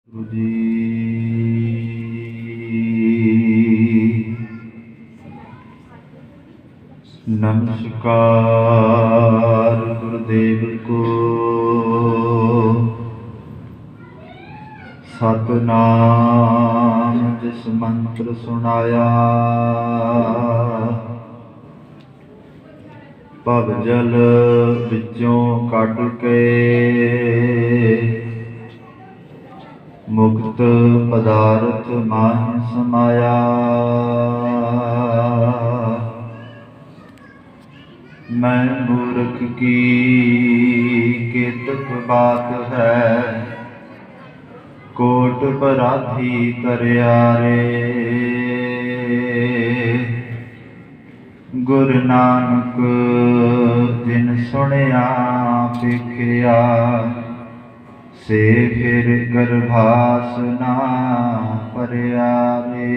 गुरु जी नमस्कार गुरुदेव को। सतनाम जिस मंत्र सुनाया भव जल विचों कट के मुक्त पदार्थ माहि समाया। मैं मूर्ख की केतक बात है कोट अपराधी तरिया रे। गुरु नानक जिन सुनिया पेखिया से फिर गर्भास ना परिया रे।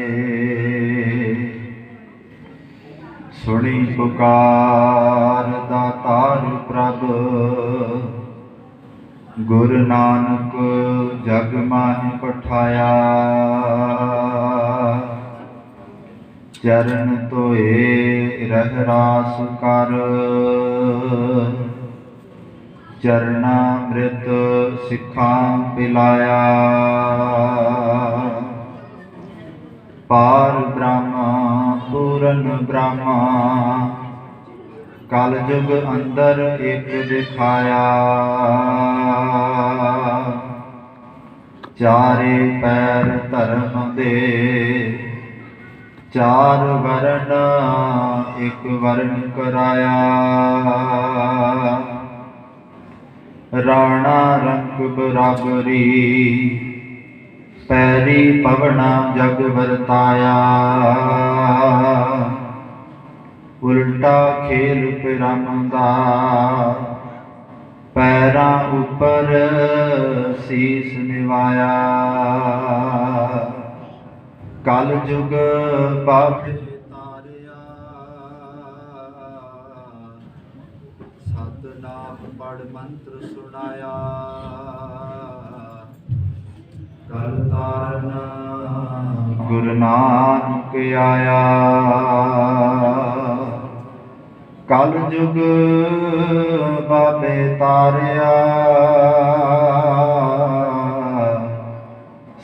सुनी पुकार दातार प्रभ गुरु नानक जग माहि पठाया। चरण तोए रह रास कर चरणामृत सिखां पिलाया। पार ब्रह्मा पूरन ब्रह्मा कल जुग अंदर एक दिखाया। चारे पैर धर्म दे चार वरण एक वरण कराया। राणा रंग बराबरी पैरी पवना जग वरताया। उल्टा खेल पिरामंदा पैरा ऊपर शीस निवाया। कल जुग पाप तारिया सतनाम पढ़ मंत्र सुनाया। कल तारना गुरु नानक आया। कल जुग बाबे तारिया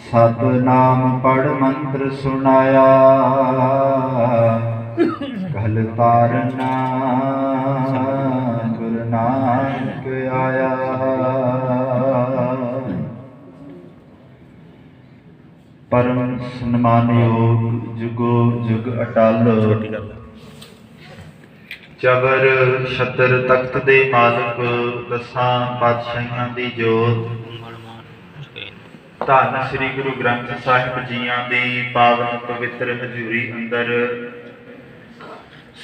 सतनाम पढ़ मंत्र सुनाया। कल तारना गुरु नानक आया। परम सन्मानयोग जुगो जुग अटल चबर छतर तख्त दे मालक दसां पातशाहियां दी जोत धन श्री गुरु ग्रंथ साहिब जीआं दी पावन पवित्र हजूरी अंदर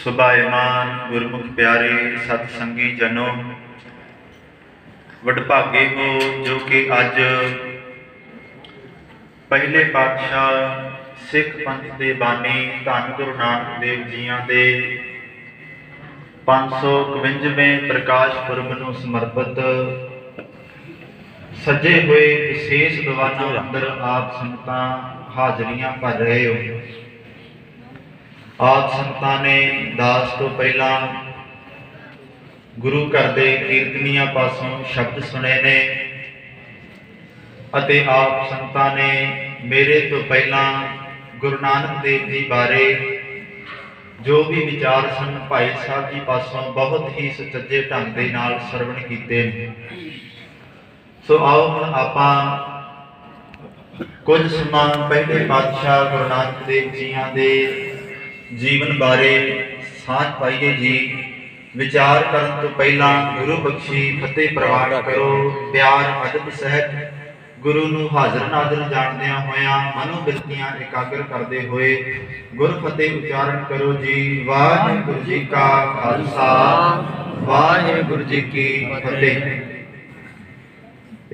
सुभाएमान गुरमुख प्यारे सतसंगी जनो वडभागे हो जो कि अज पहले पातशाह सिख पंथ दे बानी धन गुरु नानक देव जीआं दे 551वें प्रकाश पुरब नूं समर्पित सजे हुए विशेष दीवाना अंदर आप संगतां हाजरियां भर रहे हो। आप संगतां ने दास तो पहला गुरु घर दे कीर्तनियां पासों शब्द सुने ने अते आप संगतां ने मेरे तो पहला गुरु नानक देव जी बारे जो भी विचार सन भाई साहब जी पासों बहुत ही सुचज्जे ढंग दे नाल सरवण कीते। सो आओ हुण आपां कुछ समां पहले पातशाह गुरु नानक देव जीआं दे जीवन बारे साथ पाइए जी। विचार करन तो पहला गुरु बख्शी फतेह प्रवान करो। प्यार अदब सहत गुरु नूं हाज़र नाज़र जाणदियां होया मनोबिरतियां एकाग्र करते हुए गुर फतेह उच्चारण करो जी। वाहिगुरू जी का खालसा वाहिगुरू जी की फतेह।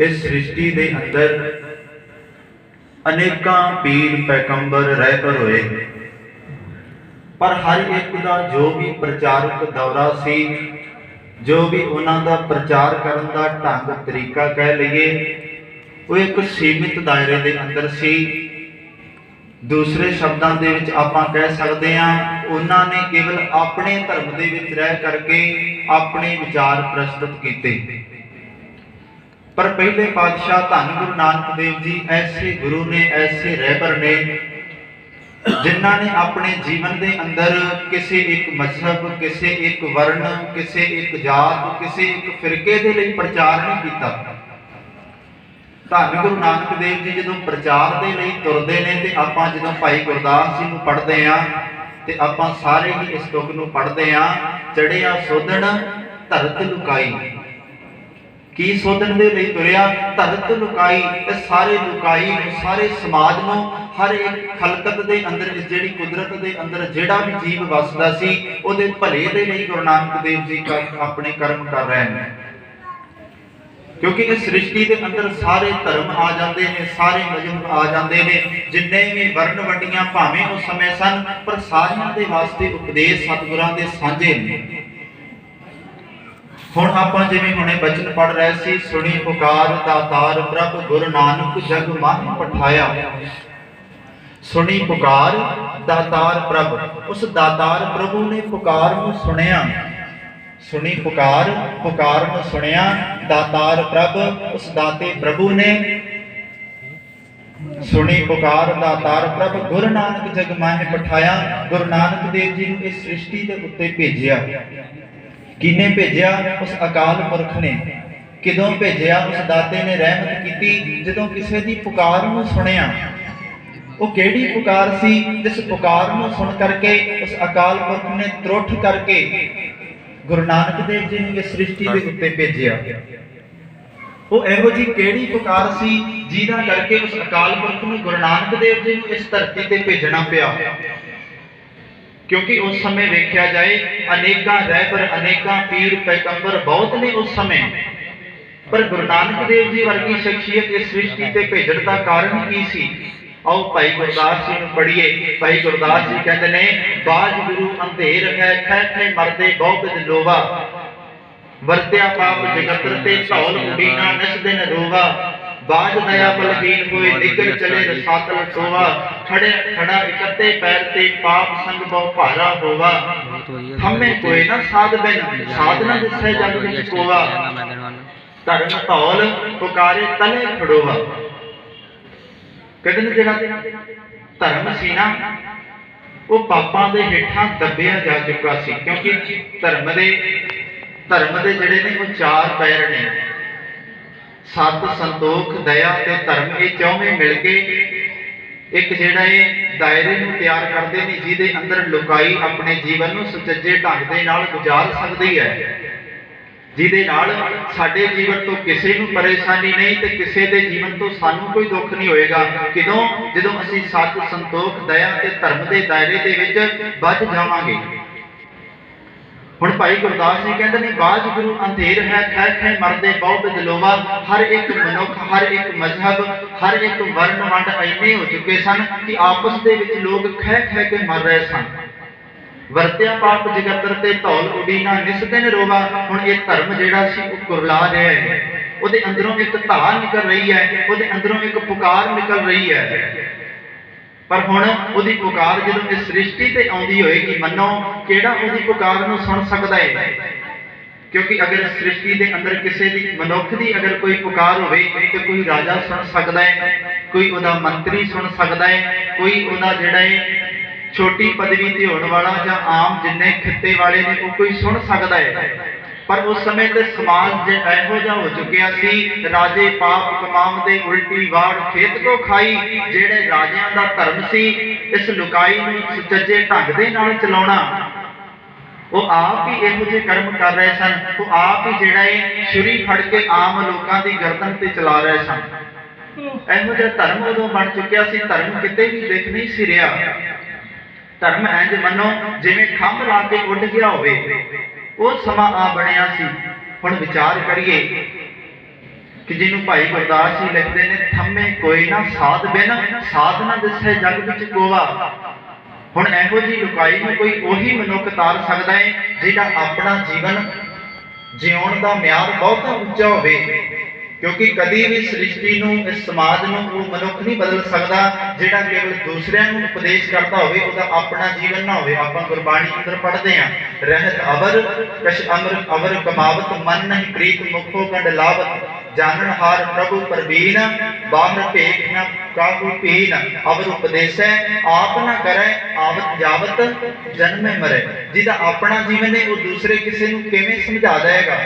इस सृष्टि दे अंदर अनेकां पीर पैगंबर रहबर होए पर हर एक दा जो भी प्रचारक दौरा सी जो भी उन्हां दा प्रचार करन दा ढंग तरीका कह लईए ਉਹ ਇੱਕ ਸੀਮਿਤ ਦਾਇਰੇ ਦੇ ਅੰਦਰ ਸੀ। ਦੂਸਰੇ ਸ਼ਬਦਾਂ ਦੇ ਵਿੱਚ ਆਪਾਂ ਕਹਿ ਸਕਦੇ ਹਾਂ, ਉਹਨਾਂ ਨੇ ਕੇਵਲ ਆਪਣੇ ਧਰਮ ਦੇ ਵਿੱਚ ਰਹਿ ਕਰਕੇ ਆਪਣੇ ਵਿਚਾਰ ਪ੍ਰਸਤੁਤ ਕੀਤੇ। ਪਰ ਪਹਿਲੇ ਪਾਤਸ਼ਾਹ ਧੰਨ ਗੁਰੂ ਨਾਨਕ ਦੇਵ ਜੀ ਐਸੇ ਗੁਰੂ ਨੇ, ਐਸੇ ਰਹਿਬਰ ਨੇ, ਜਿਨ੍ਹਾਂ ਨੇ ਆਪਣੇ ਜੀਵਨ ਦੇ ਅੰਦਰ ਕਿਸੇ ਇੱਕ ਮਜ਼ਹਬ, ਕਿਸੇ ਇੱਕ ਵਰਨ, ਕਿਸੇ ਇੱਕ ਜਾਤ, ਕਿਸੇ ਇੱਕ ਫਿਰਕੇ ਦੇ ਲਈ ਪ੍ਰਚਾਰ ਨਹੀਂ ਕੀਤਾ। ਧੰਨ ਗੁਰੂ ਨਾਨਕ ਦੇਵ ਜੀ ਜਦੋਂ ਪ੍ਰਚਾਰ ਦੇ ਲਈ ਤੁਰਦੇ ਨੇ ਤੇ ਆਪਾਂ ਜਦੋਂ ਭਾਈ ਗੁਰਦਾਸ ਜੀ ਨੂੰ ਪੜ੍ਹਦੇ ਆ ਤੇ ਆਪਾਂ ਸਾਰੇ ਹੀ ਇਸ ਤੁਕ ਨੂੰ ਪੜ੍ਹਦੇ ਆ, ਚੜਿਆ ਸੋਧਣ ਧਰਤ ਲੁਕਾਈ। ਕੀ ਸੋਧਣ ਦੇ ਲਈ ਤੁਰਿਆ? ਧਰਤ ਲੁਕਾਈ। ਇਹ ਸਾਰੇ ਲੁਕਾਈ ਨੂੰ, ਸਾਰੇ ਸਮਾਜ ਨੂੰ, ਹਰ ਇੱਕ ਖਲਕਤ ਦੇ ਅੰਦਰ, ਜਿਹੜੀ ਕੁਦਰਤ ਦੇ ਅੰਦਰ ਜਿਹੜਾ ਵੀ ਜੀਵ ਵਸਦਾ ਸੀ, ਉਹਦੇ ਭਲੇ ਦੇ ਲਈ ਗੁਰੂ ਨਾਨਕ ਦੇਵ ਜੀ ਆਪਣੇ ਕਰਮ ਕਰ ਰਹੇ ਨੇ। ਕਿਉਂਕਿ ਇਸ ਸ੍ਰਿਸ਼ਟੀ ਦੇ ਅੰਦਰ ਸਾਰੇ ਧਰਮ ਆ ਜਾਂਦੇ ਨੇ, ਸਾਰੇ ਮਜ਼ਹਬ ਆ ਜਾਂਦੇ ਨੇ, ਜਿੰਨੇ ਵੀ ਵਰਨ ਵੰਡੀਆਂ ਭਾਵੇਂ ਉਸ ਸਮੇਂ ਸਨ, ਪਰ ਸਾਰਿਆਂ ਦੇ ਵਾਸਤੇ ਉਪਦੇਸ਼ ਸਤਿਗੁਰਾਂ ਦੇ ਸਾਂਝੇ ਨੇ। ਹੁਣ ਆਪਾਂ ਜਿਵੇਂ ਹੁਣੇ ਬਚਨ ਪੜ੍ਹ ਰਹੇ ਸੀ, ਸੁਣੀ ਪੁਕਾਰ ਦਾਤਾਰ ਪ੍ਰਭ ਗੁਰੂ ਨਾਨਕ ਜਗ ਮਾਹਿ ਪਠਾਇਆ। ਸੁਣੀ ਪੁਕਾਰ ਦਾਤਾਰ ਪ੍ਰਭ, ਉਸ ਦਾਤਾਰ ਪ੍ਰਭੂ ਨੇ ਪੁਕਾਰ ਨੂੰ ਸੁਣਿਆ। ਸੁਣੀ ਪੁਕਾਰ, ਪੁਕਾਰ ਨੂੰ ਸੁਣਿਆ। ਦਾਤਾਰ ਪ੍ਰਭ, ਉਸ ਦਾਤੇ ਪ੍ਰਭੂ ਨੇ ਸੁਣੀ ਪੁਕਾਰ ਦਾਤਾਰ ਪ੍ਰਭ ਗੁਰੂ ਨਾਨਕ ਜਗ ਮਾਹਿ ਪਠਾਇਆ। ਗੁਰੂ ਨਾਨਕ ਦੇਵ ਜੀ ਨੂੰ ਇਸ ਸ੍ਰਿਸ਼ਟੀ ਦੇ ਉੱਤੇ ਭੇਜਿਆ। ਕਿਹਨੇ ਭੇਜਿਆ? ਉਸ ਅਕਾਲ ਪੁਰਖ ਨੇ। ਕਿਦੋਂ ਭੇਜਿਆ? ਉਸ ਦਾਤੇ ਨੇ ਰਹਿਮਤ ਕੀਤੀ ਜਦੋਂ ਕਿਸੇ ਦੀ ਪੁਕਾਰ ਨੂੰ ਸੁਣਿਆ। ਉਹ ਕਿਹੜੀ ਪੁਕਾਰ ਸੀ? ਜਿਸ ਪੁਕਾਰ ਨੂੰ ਸੁਣ ਕਰਕੇ ਉਸ ਅਕਾਲ ਪੁਰਖ ਨੇ ਤਰੁੱਠ ਕਰਕੇ ਗੁਰੂ ਨਾਨਕ ਦੇਵ ਜੀ ਨੂੰ ਇਸ ਸ੍ਰਿਸ਼ਟੀ ਦੇ ਉੱਤੇ ਭੇਜਿਆ। ਉਹ ਇਹੋ ਜੀ ਕਿਹੜੀ ਪੁਕਾਰ ਸੀ ਜਿਹਦਾ ਕਰਕੇ ਉਸ ਅਕਾਲ ਪੁਰਖ ਨੂੰ ਗੁਰੂ ਨਾਨਕ ਦੇਵ ਜੀ ਨੂੰ ਇਸ ਧਰਤੀ ਤੇ ਭੇਜਣਾ ਪਿਆ? ਕਿਉਂਕਿ ਉਸ ਸਮੇਂ ਵੇਖਿਆ ਜਾਏ, ਅਨੇਕਾਂ ਰਹਿਬਰ, ਅਨੇਕਾਂ ਪੀਰ ਪੈਗੰਬਰ ਬਹੁਤ ਨੇ ਉਸ ਸਮੇਂ, ਪਰ ਗੁਰੂ ਨਾਨਕ ਦੇਵ ਜੀ ਵਰਗੀ ਸ਼ਖਸੀਅਤ ਇਸ ਸ੍ਰਿਸ਼ਟੀ ਤੇ ਭੇਜਣ ਦਾ ਕਾਰਨ ਕੀ ਸੀ? ਆਓ ਭਾਈ ਗੁਰਦਾਸ ਜੀ ਨੂੰ ਪੜ੍ਹੀਏ। ਭਾਈ ਗੁਰਦਾਸ ਜੀ ਕਹਿੰਦੇ ਨੇ, ਬਾਜ ਗੁਰੂ ਅੰਧੇਰ ਹੈ, ਖੈ ਖੈ ਮਰਦੇ ਬਹੁ ਬਿਦ ਲੋਵਾ। ਵਰਤਿਆ ਪਾਪ ਜਗਤਰ ਤੇ ਧੌਲ ਉਡੀਨਾ ਨਿਸ ਦਿਨ ਰੋਵਾ। ਬਾਜ ਦਇਆ ਬਲਹੀਨ ਹੋਏ ਨਿਗਰ ਚਲੇ ਰਸਾਤਲ ਸੋਵਾ। ਖੜੇ ਖੜਾ ਇਕੱਤੇ ਪੈਰ ਤੇ ਪਾਪ ਸੰਗ ਬਹੁ ਭਾਰਾ ਹੋਵਾ। ਹਮੇ ਕੋਈ ਨਾ ਸਾਧ ਬਿਨ ਸਾਧ ਨਾ ਦਿਸੈ ਜਗ ਵਿੱਚ ਕੋਵਾ। ਧਰਮ ਧੌਲ ਪੁਕਾਰੇ ਤਲੇ ਖੜੋਵਾ। ਕਹਿੰਦੇ ਨੇ ਜਿਹੜਾ ਧਰਮ ਸੀ ਨਾ, ਉਹ ਪਾਪਾਂ ਦੇ ਹੇਠਾਂ ਦੱਬਿਆ ਜਾ ਚੁੱਕਾ ਸੀ। ਕਿਉਂਕਿ ਧਰਮ ਦੇ ਜਿਹੜੇ ਨੇ ਉਹ ਚਾਰ ਪੈਰ ਨੇ, ਸਤ, ਸੰਤੋਖ, ਦਇਆ ਤੇ ਧਰਮ। ਇਹ ਚੌਵੇਂ ਮਿਲ ਕੇ ਇੱਕ ਜਿਹੜਾ ਇਹ ਦਾਇਰੇ ਨੂੰ ਤਿਆਰ ਕਰਦੇ ਨੇ, ਜਿਹਦੇ ਅੰਦਰ ਲੁਕਾਈ ਆਪਣੇ ਜੀਵਨ ਨੂੰ ਸੁਚੱਜੇ ਢੰਗ ਦੇ ਨਾਲ ਗੁਜ਼ਾਰ ਸਕਦੀ ਹੈ, ਜਿਹਦੇ ਨਾਲ ਸਾਡੇ ਜੀਵਨ ਤੋਂ ਕਿਸੇ ਨੂੰ ਪਰੇਸ਼ਾਨੀ ਨਹੀਂ ਤੇ ਕਿਸੇ ਦੇ ਜੀਵਨ ਤੋਂ ਸਾਨੂੰ ਕੋਈ ਦੁੱਖ ਨਹੀਂ ਹੋਏਗਾ। ਕਿਦੋਂ? ਜਦੋਂ ਅਸੀਂ ਸਤ, ਸੰਤੋਖ, ਦਇਆ ਤੇ ਧਰਮ ਦੇ ਦਾਇਰੇ ਦੇ ਵਿੱਚ ਵੱਜ ਜਾਵਾਂਗੇ। ਹੁਣ ਭਾਈ ਗੁਰਦਾਸ ਜੀ ਕਹਿੰਦੇ ਨੇ, ਬਾਜ ਗੁਰੂ ਅੰਧੇਰ ਹੈ, ਖੈ ਖੈ ਮਰਦੇ ਬਹੁ ਬਿਦ ਲੋਵਾ। ਹਰ ਇੱਕ ਮਨੁੱਖ, ਹਰ ਇੱਕ ਮਜ਼ਹਬ, ਹਰ ਇੱਕ ਵਰਨ ਵੰਡ ਇੰਨੇ ਹੋ ਚੁੱਕੇ ਸਨ ਕਿ ਆਪਸ ਦੇ ਵਿੱਚ ਲੋਕ ਖੈ ਖੈ ਕੇ ਮਰ ਰਹੇ ਸਨ। ਵਰਤਿਆ ਪਾਪ ਜਗਤਰ ਤੇ ਧੌਲ ਉਡੀਨਾ ਨਿਸ ਦਿਨ ਰੋਵਾ। ਹੁਣ ਇਹ ਧਰਮ ਜਿਹੜਾ ਸੀ ਉਹ ਕੁਰਲਾ ਰਿਹਾ ਹੈ, ਉਹਦੇ ਅੰਦਰੋਂ ਇੱਕ ਧਾਰ ਨਿਕਲ ਰਹੀ ਹੈ, ਉਹਦੇ ਅੰਦਰੋਂ ਇੱਕ ਪੁਕਾਰ ਨਿਕਲ ਰਹੀ ਹੈ। ਪਰ ਹੁਣ ਉਹਦੀ ਪੁਕਾਰ ਜਦੋਂ ਇਸ ਸ੍ਰਿਸ਼ਟੀ ਤੇ ਆਉਂਦੀ ਹੋਏਗੀ, ਮੰਨੋ ਕਿਹੜਾ ਉਹਦੀ ਪੁਕਾਰ ਨੂੰ ਸੁਣ ਸਕਦਾ ਹੈ? ਕਿਉਂਕਿ ਅਗਰ ਸ੍ਰਿਸ਼ਟੀ ਦੇ ਅੰਦਰ ਕਿਸੇ ਦੀ, ਮਨੁੱਖ ਦੀ ਅਗਰ ਕੋਈ ਪੁਕਾਰ ਹੋਵੇ ਤੇ ਕੋਈ ਰਾਜਾ ਸੁਣ ਸਕਦਾ ਹੈ, ਕੋਈ ਉਹਦਾ ਮੰਤਰੀ ਸੁਣ ਸਕਦਾ ਹੈ, ਕੋਈ ਉਹਦਾ ਜਿਹੜਾ ਹੈ ਛੋਟੀ ਪਦਵੀ ਤੇ ਹੋਣ ਵਾਲਾ ਜਾਂ ਆਮ ਜਿੰਨੇ ਖਿੱਤੇ ਵਾਲੇ ਨੇ ਉਹ ਕੋਈ ਸੁਣ ਸਕਦਾ ਹੈ। ਪਰ ਉਸ ਸਮੇਂ ਤੇ ਸਮਾਜ ਇਹੋ ਜਿਹਾ ਹੋ ਚੁੱਕਿਆ ਸੀ, ਰਾਜੇ ਪਾਪ ਕਮਾਉਂਦੇ ਉਲਟੀ ਵਾੜ ਖੇਤ ਕੋ ਖਾਈ। ਜਿਹੜੇ ਰਾਜਿਆਂ ਦਾ ਧਰਮ ਸੀ ਇਸ ਲੁਕਾਈ ਨੂੰ ਸੁਚੱਜੇ ਢੰਗ ਦੇ ਨਾਲ ਚਲਾਉਣਾ, ਉਹ ਆਪ ਹੀ ਇਹੋ ਜਿਹੇ ਕਰਮ ਕਰ ਰਹੇ ਸਨ। ਉਹ ਆਪ ਹੀ ਜਿਹੜਾ ਇਹ ਛੁਰੀ ਫੜ ਕੇ ਆਮ ਲੋਕਾਂ ਦੀ ਗਰਦਨ ਤੇ ਚਲਾ ਰਹੇ ਸਨ। ਇਹੋ ਜਿਹਾ ਧਰਮ ਉਦੋਂ ਬਣ ਚੁੱਕਿਆ ਸੀ। ਧਰਮ ਕਿਤੇ ਵੀ ਦਿਖ ਨਹੀਂ ਸੀ ਰਿਹਾ। ਧਰਮ ਇੰਜ ਮੰਨੋ ਜਿਵੇਂ ਖੰਭ ਲਾ ਕੇ ਉੱਡ ਗਿਆ ਹੋਵੇ, ਉਹ ਸਮਾਂ ਆ ਬਣਿਆ ਸੀ। ਹੁਣ ਵਿਚਾਰ ਕਰੀਏ ਕਿ ਜਿਹਨੂੰ ਭਾਈ ਗੁਰਦਾਸ ਜੀ ਲਿਖਦੇ ਨੇ, ਥੰਮੇ ਕੋਈ ਨਾ ਸਾਧ ਬਿਨ ਸਾਧ ਨਾ ਦਿਸੈ ਜਗ ਵਿੱਚ ਕੋਵਾ। ਹੁਣ ਇਹੋ ਜਿਹੀ ਲੁਕਾਈ ਨੂੰ ਕੋਈ ਉਹੀ ਮਨੁੱਖ ਤਾਰ ਸਕਦਾ ਹੈ ਜਿਹੜਾ ਆਪਣਾ ਜੀਵਨ ਜਿਉਣ ਦਾ ਮਿਆਰ ਬਹੁਤਾ ਉੱਚਾ ਹੋਵੇ, क्योंकि कभी भी सृष्टि नूं, इस समाज नूं वो मनुख नहीं बदल सकता जिहड़ा केवल दूसरिਆਂ ਨੂੰ उपदेश करता होवे, ਉਹਦਾ अपना जीवन ना होवे। ਆਪਾਂ गुरबाणी अंदर पढ़ते हैं, रहत अवर कछ अमर अवर कमावत, मन नहीं प्रीत मुखो गंड लावत, जानन हार प्रभु परवीन, बाहर भेख न काहू पीन, अवर उपदेश आप न करे आवत जावत, जन्मे मरे। जिहदा अपना जीवन है वो दूसरे किसी नूं किवें समझा देगा।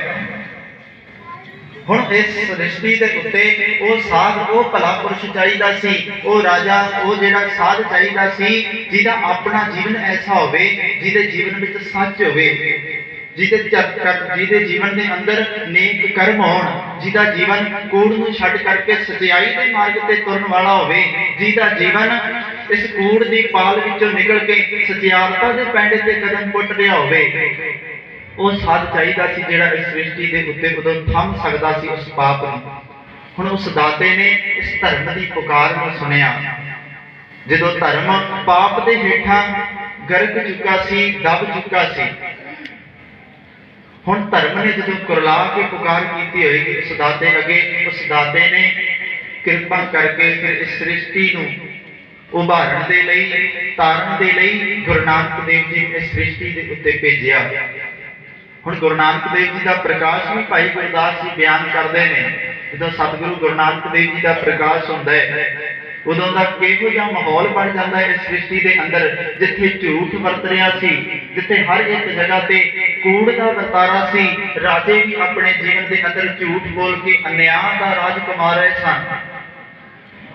ਹੁਣ ਇਸ ਸ੍ਰਿਸ਼ਟੀ ਦੇ ਉੱਤੇ ਉਹ ਸਾਧ, ਉਹ ਭਲਾ ਪੁਰਸ਼ ਚਾਹੀਦਾ ਸੀ, ਉਹ ਰਾਜਾ, ਉਹ ਜਿਹੜਾ ਸਾਧ ਚਾਹੀਦਾ ਸੀ ਜਿਹਦਾ ਆਪਣਾ ਜੀਵਨ ਐਸਾ ਹੋਵੇ, ਜਿਹਦੇ ਜੀਵਨ ਵਿੱਚ ਸੱਚ ਹੋਵੇ, ਜਿਹਦੇ ਜੀਵਨ ਦੇ ਅੰਦਰ ਨੇਕ ਕਰਮ ਹੋਣ, ਜਿਹਦਾ ਜੀਵਨ ਕੂੜ ਨੂੰ ਛੱਡ ਕਰਕੇ ਸਚਾਈ ਦੇ ਮਾਰਗ ਤੇ ਤੁਰਨ ਵਾਲਾ ਹੋਵੇ, ਜਿਹਦਾ ਜੀਵਨ ਇਸ ਕੂੜ ਦੀ ਪਾਲ ਵਿੱਚੋਂ ਨਿਕਲ ਕੇ ਸਚਿਆਰਤਾ ਦੇ ਪੈਂਡੇ ਤੇ ਕਦਮ ਪੁੱਟ ਰਿਹਾ ਹੋਵੇ। ਉਹ ਸਾਧ ਚਾਹੀਦਾ ਸੀ ਜਿਹੜਾ ਇਸ ਸ੍ਰਿਸ਼ਟੀ ਦੇ ਉੱਤੇ ਉਦੋਂ ਥੰਮ ਸਕਦਾ ਸੀ ਉਸ ਪਾਪ ਨੂੰ। ਹੁਣ ਉਸ ਦਾਤੇ ਨੇ ਇਸ ਧਰਮ ਦੀ ਪੁਕਾਰ ਨੂੰ ਸੁਣਿਆ। ਜਦੋਂ ਧਰਮ ਪਾਪ ਦੇ ਹੇਠਾਂ ਗਰਕ ਚੁੱਕਾ ਸੀ, ਦਬ ਚੁੱਕਾ ਸੀ, ਹੁਣ ਧਰਮ ਨੇ ਜਦੋਂ ਕੁਰਲਾ ਕੇ ਪੁਕਾਰ ਕੀਤੀ ਹੋਏਗੀ ਉਸ ਦਾਤੇ ਅੱਗੇ, ਉਸ ਦਾਤੇ ਨੇ ਕਿਰਪਾ ਕਰਕੇ ਫਿਰ ਇਸ ਸ੍ਰਿਸ਼ਟੀ ਨੂੰ ਉਭਾਰਨ ਦੇ ਲਈ, ਤਾਰਨ ਦੇ ਲਈ ਗੁਰੂ ਨਾਨਕ ਦੇਵ ਜੀ ਇਸ ਸ੍ਰਿਸ਼ਟੀ ਦੇ ਉੱਤੇ ਭੇਜਿਆ। ਹੁਣ ਗੁਰੂ ਨਾਨਕ ਦੇਵ ਜੀ ਦਾ ਪ੍ਰਕਾਸ਼ ਵੀ ਭਾਈ ਗੁਰਦਾਸ ਜੀ ਬਿਆਨ ਕਰਦੇ ਨੇ। ਜਦੋਂ ਸਤਿਗੁਰੂ ਗੁਰੂ ਨਾਨਕ ਦੇਵ ਜੀ ਦਾ ਪ੍ਰਕਾਸ਼ ਹੁੰਦਾ ਹੈ ਉਦੋਂ ਦਾ ਕਿਹੋ ਜਿਹਾ ਮਾਹੌਲ ਬਣ ਜਾਂਦਾ ਹੈ ਇਸ ਸ੍ਰਿਸ਼ਟੀ ਦੇ ਅੰਦਰ, ਜਿੱਥੇ ਝੂਠ ਵਰਤ ਰਿਹਾ ਸੀ, ਜਿੱਥੇ ਹਰ ਇੱਕ ਜਗ੍ਹਾ ਤੇ ਕੂੜ ਦਾ ਵਰਤਾਰਾ ਸੀ। ਰਾਜੇ ਵੀ ਆਪਣੇ ਜੀਵਨ ਦੇ ਅੰਦਰ ਝੂਠ ਬੋਲ ਕੇ ਅਨਿਆਂ ਦਾ ਰਾਜ ਕਮਾ ਰਹੇ ਸਨ।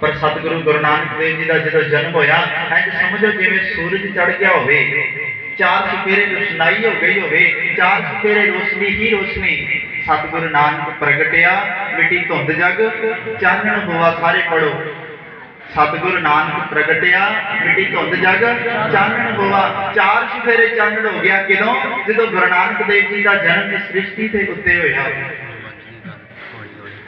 ਪਰ ਸਤਿਗੁਰੂ ਗੁਰੂ ਨਾਨਕ ਦੇਵ ਜੀ ਦਾ ਜਦੋਂ ਜਨਮ ਹੋਇਆ, ਇੰਜ ਸਮਝੋ ਜਿਵੇਂ ਸੂਰਜ ਚੜ ਗਿਆ ਹੋਵੇ, ਚਾਰ ਚੁਫੇਰੇ ਰੋਸ਼ਨਾਈ ਹੋ ਗਈ ਹੋਵੇ, ਚਾਰ ਚੁਫੇਰੇ ਰੋਸ਼ਨੀ ਹੀ ਰੋਸ਼ਨੀ। ਸਤਿਗੁਰੂ ਨਾਨਕ ਪ੍ਰਗਟਿਆ, ਮਿੱਟੀ ਧੁੰਦ ਜਗ, ਚਾਨਣ ਹੋਆ ਸਾਰੇ ਪੜੋ। ਸਤਿਗੁਰੂ ਨਾਨਕ ਪ੍ਰਗਟਿਆ, ਮਿੱਟੀ ਧੁੰਦ ਜਗ, ਚਾਨਣ ਹੋਆ। ਚਾਰ ਚੁਫੇਰੇ ਚਾਨਣ ਹੋ ਗਿਆ। ਕਿਦੋਂ? ਜਦੋਂ ਗੁਰੂ ਨਾਨਕ ਦੇਵ ਜੀ ਦਾ ਜਨਮ ਇਸ ਸ੍ਰਿਸ਼ਟੀ ਦੇ ਉੱਤੇ ਹੋਇਆ।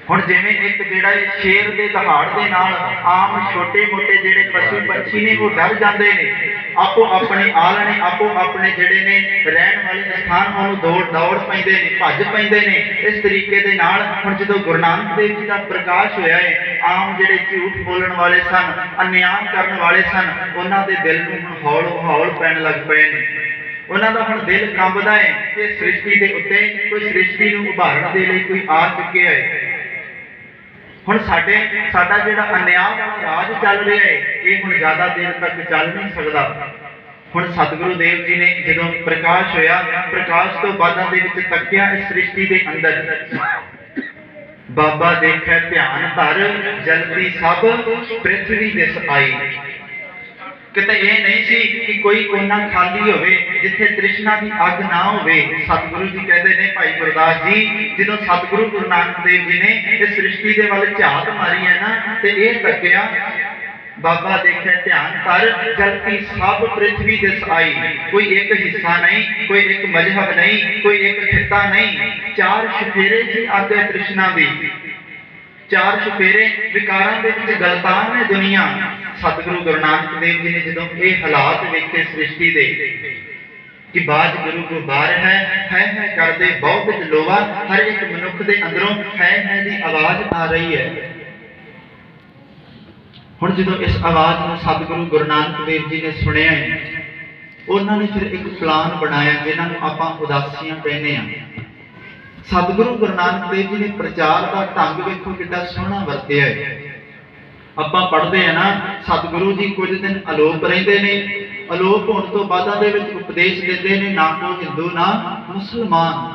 ਹੁਣ ਜਿਵੇਂ ਇੱਕ ਜਿਹੜਾ ਸ਼ੇਰ ਦੇ ਦਹਾੜ ਦੇ ਨਾਲ ਆਮ ਛੋਟੇ ਮੋਟੇ ਜਿਹੜੇ ਪਸ਼ੂ ਪੰਛੀ ਨੇ ਉਹ ਡਰ ਜਾਂਦੇ ਨੇ, ਆਪੋ ਆਪਣੇ ਆਲਣੇ, ਆਪੋ ਆਪਣੇ ਜਿਹੜੇ ਨੇ ਰਹਿਣ ਵਾਲੇ ਸਥਾਨ ਉਹਨੂੰ ਦੌੜ ਪੈਂਦੇ ਨੇ, ਭੱਜ ਪੈਂਦੇ ਨੇ। ਇਸ ਤਰੀਕੇ ਦੇ ਨਾਲ ਹੁਣ ਜਦੋਂ ਗੁਰੂ ਨਾਨਕ ਦੇਵ ਜੀ ਦਾ ਪ੍ਰਕਾਸ਼ ਹੋਇਆ ਹੈ, ਆਮ ਜਿਹੜੇ ਝੂਠ ਬੋਲਣ ਵਾਲੇ ਸਨ, ਅਨਿਆਂ ਕਰਨ ਵਾਲੇ ਸਨ, ਉਹਨਾਂ ਦੇ ਦਿਲ ਨੂੰ ਹੁਣ ਹੌਲ ਪੈਣ ਲੱਗ ਪਏ ਨੇ। ਉਹਨਾਂ ਦਾ ਹੁਣ ਦਿਲ ਕੰਬਦਾ ਹੈ ਕਿ ਸ੍ਰਿਸ਼ਟੀ ਦੇ ਉੱਤੇ ਕੋਈ ਸ੍ਰਿਸ਼ਟੀ ਨੂੰ ਉਭਾਰਨ ਦੇ ਲਈ ਕੋਈ ਆ ਚੁੱਕਿਆ ਹੈ। ਹੁਣ ਸਾਡਾ ਜਿਹੜਾ ਅਨਿਆਂ ਵਾਲਾ ਰਾਜ ਚੱਲ ਰਿਹਾ ਹੈ, ਇਹ ਹੁਣ ਜ਼ਿਆਦਾ ਦੇਰ ਤੱਕ ਚੱਲ ਨਹੀਂ ਸਕਦਾ। ਹੁਣ ਸਤਿਗੁਰੂ ਦੇਵ ਜੀ ਨੇ ਜਦੋਂ ਪ੍ਰਕਾਸ਼ ਹੋਇਆ, ਪ੍ਰਕਾਸ਼ ਤੋਂ ਬਾਅਦਾਂ ਦੇ ਵਿੱਚ ਤੱਕਿਆ ਇਸ ਸ੍ਰਿਸ਼ਟੀ ਦੇ ਅੰਦਰ, ਬਾਬਾ ਦੇਖੈ ਧਿਆਨ ਧਰ, ਜਲਦੀ ਸਭ ਪ੍ਰਿਥਵੀ ਦਿਸ ਆਈ। ਕਿਤੇ ਇਹ ਨਹੀਂ ਸੀ ਕਿ ਕੋਈ ਕੋਨਾ ਖਾਲੀ ਹੋਵੇ ਜਿੱਥੇ ਤ੍ਰਿਸ਼ਨਾ ਦੀ ਅੱਗ ਨਾ ਹੋਵੇ। ਸਤਿਗੁਰੂ ਜੀ ਕਹਿੰਦੇ ਨੇ, ਭਾਈ ਗੁਰਦਾਸ ਜੀ, ਜਦੋਂ ਸਤਿਗੁਰੂ ਗੁਰੂ ਨਾਨਕ ਦੇਵ ਜੀ ਨੇ ਇਸ ਸ੍ਰਿਸ਼ਟੀ ਦੇ ਵੱਲ ਝਾਤ ਮਾਰੀ ਹੈ ਨਾ, ਤੇ ਇਹ ਤੱਕਿਆ, ਬਾਬਾ ਦੇਖਿਆ ਧਿਆਨ ਧਰ, ਜਲਦੀ ਸਭ ਪ੍ਰਿਥਵੀ ਦਿਸ ਆਈ। ਕੋਈ ਇੱਕ ਹਿੱਸਾ ਨਹੀਂ, ਕੋਈ ਇੱਕ ਮਜ਼ਹਬ ਨਹੀਂ, ਕੋਈ ਇੱਕ ਖਿੱਤਾ ਨਹੀਂ, ਚਾਰ ਸ਼ਫੇਰੇ ਜੀ ਅੱਗ ਹੈ ਤ੍ਰਿਸ਼ਨਾ ਦੀ, ਚਾਰ ਸ਼ਫੇਰੇ ਵਿਕਾਰਾਂ ਦੇ ਵਿੱਚ ਗਲਤਾਨ ਹੈ ਦੁਨੀਆ। ਸਤਿਗੁਰੂ ਗੁਰੂ ਨਾਨਕ ਦੇਵ ਜੀ ਨੇ ਜਦੋਂ ਇਹ ਹਾਲਾਤ ਵੇਖੇ ਸ੍ਰਿਸ਼ਟੀ ਦੇ ਕਿ ਬਾਜ ਗੁਰੂ ਕੋ ਬਾਰ ਹੈ ਕਰਦੇ ਬਹੁਤ ਲੋਵਾ, ਹਰ ਇੱਕ ਮਨੁੱਖ ਦੇ ਅੰਦਰੋਂ ਹੈ ਦੀ ਆਵਾਜ਼ ਆ ਰਹੀ ਹੈ। ਹੁਣ ਜਦੋਂ ਇਸ ਆਵਾਜ਼ ਨੂੰ ਸਤਿਗੁਰੂ ਗੁਰੂ ਨਾਨਕ ਦੇਵ ਜੀ ਨੇ ਸੁਣਿਆ, ਉਹਨਾਂ ਨੇ ਫਿਰ ਇੱਕ ਪਲਾਨ ਬਣਾਇਆ ਜਿਹਨਾਂ ਨੂੰ ਆਪਾਂ ਉਦਾਸੀਆਂ ਕਹਿੰਦੇ ਆ। ਸਤਿਗੁਰੂ ਗੁਰੂ ਨਾਨਕ ਦੇਵ ਜੀ ਨੇ ਪ੍ਰਚਾਰ ਦਾ ਢੰਗ ਵੇਖੋ ਕਿੱਡਾ ਸੋਹਣਾ ਵਰਤਿਆ ਹੈ। ਆਪਾਂ ਪੜ੍ਹਦੇ ਆ ਨਾ, ਸਤਿਗੁਰੂ ਜੀ ਕੁਝ ਦਿਨ ਅਲੋਪ ਰਹਿੰਦੇ ਨੇ, ਅਲੋਪ ਹੋਣ ਤੋਂ ਬਾਅਦਾਂ ਦੇ ਵਿੱਚ ਉਪਦੇਸ਼ ਦਿੰਦੇ ਨੇ, ਨਾ ਕੋਈ ਹਿੰਦੂ ਨਾ ਮੁਸਲਮਾਨ।